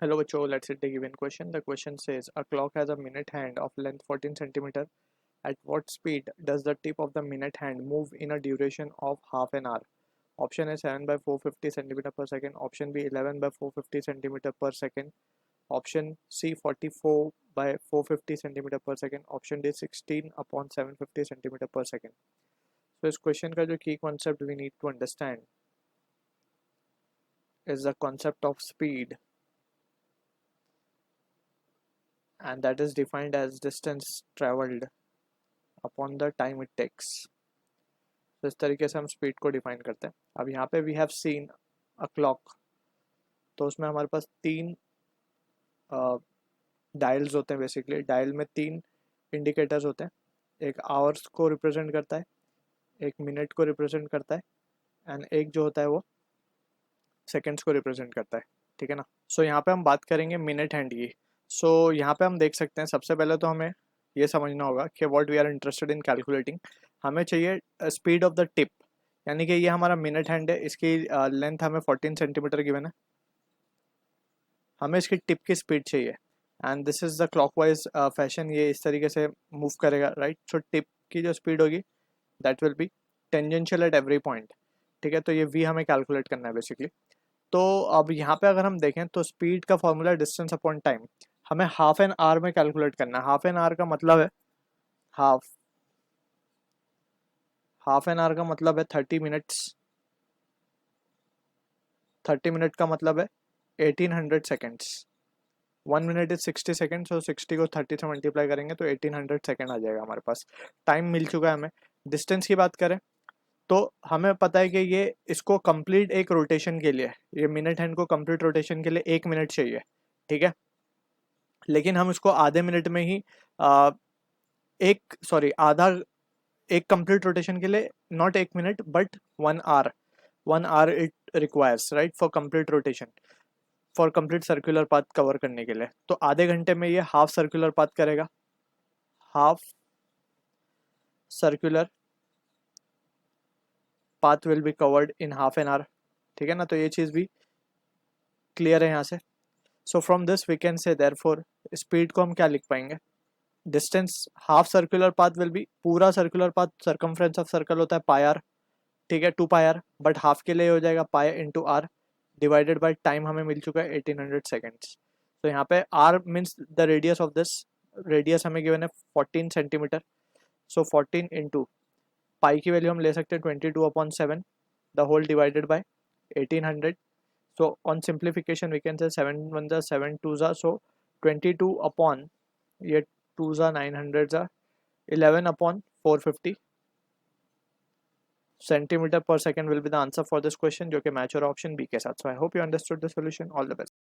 Hello बच्चों, let's hit the given question. The question says a clock has a minute hand of length 14 centimeter. At what speed does the tip of the minute hand move in a duration of half an hour? Option A 7 by 450 centimeter per second. Option B 11 by 450 centimeter per second. Option C 44 by 450 centimeter per second. Option D 16 upon 750 centimeter per second. So इस question का जो key concept we need to understand is the concept of speed, and that is defined as distance traveled upon the time it takes. तो इस तरीके से हम speed को define करते हैं. अब यहाँ पे we have seen a clock, तो उसमें हमारे पास तीन डायल्स होते हैं. बेसिकली डायल में तीन इंडिकेटर्स होते हैं. एक आवर्स को रिप्रेजेंट करता है, एक मिनट को रिप्रेजेंट करता है, एंड एक जो होता है वो सेकेंड्स को रिप्रेजेंट करता है. ठीक है ना. सो यहाँ पे हम बात करेंगे मिनट हैंड की. सो यहाँ पे हम देख सकते हैं, सबसे पहले तो हमें ये समझना होगा कि what we are interested in calculating. हमें चाहिए स्पीड ऑफ द टिप, यानी कि ये हमारा मिनट हैंड है. इसकी लेंथ हमें 14 सेंटीमीटर गिवन है. हमें इसकी टिप की स्पीड चाहिए, and this is the clockwise fashion. ये इस तरीके से मूव करेगा, राइट. सो टिप की जो स्पीड होगी that will be tangential at every point. ठीक है, तो ये वी हमें कैलकुलेट करना है बेसिकली. तो अब यहाँ पे अगर हम देखें तो स्पीड का फॉर्मूला डिस्टेंस अपॉन टाइम. हमें हाफ एन आवर में कैलकुलेट करना है. हाफ एन आवर का मतलब है हाफ हाफ एन आवर का मतलब है 30 मिनट्स. 30 मिनट का मतलब है 1800 seconds. 1 minute is 60 second. So 60 को 30 से मल्टीप्लाई करेंगे तो 1800 सेकेंड आ जाएगा हमारे पास. टाइम मिल चुका है हमें. डिस्टेंस की बात करें तो हमें पता है कि ये इसको कंप्लीट एक रोटेशन के लिए, ये मिनट हैंड को कंप्लीट रोटेशन के लिए 1 मिनट चाहिए. ठीक है, लेकिन हम इसको आधे मिनट में ही एक सॉरी आधा एक कंप्लीट रोटेशन के लिए, not 1 minute but 1 hour. 1 hour it requires, right, for complete rotation, for complete circular path cover करने के लिए. तो आधे घंटे में ये हाफ सर्कुलर पाथ करेगा. Half circular path will be covered in half an hour. ठीक है ना. तो ये चीज़ भी क्लियर है यहाँ से. So from this we can say therefore speed को हम क्या लिख पाएंगे. Distance half circular path will be, पूरा circular path circumference of circle होता है पाई आर. ठीक है, 2 पाई आर, बट हाफ के लिए हो जाएगा pi into r divided by time. हमें मिल चुका है 1800 सेकेंड्स. तो यहाँ पे r means the radius of this. Radius हमें गिवन है 14 सेंटीमीटर. सो 14 इंटू पाई की वैल्यू हम ले सकते हैं 22/7, the whole divided by 1800. So on simplification we can say 7 1 जा 7 2 जा, so 22 upon ये 2 जा 900 जा 11 upon 450 centimeter per second will be the answer for this question, जो कि मैच और ऑप्शन बी के साथ. So I hope you understood the solution. All the best.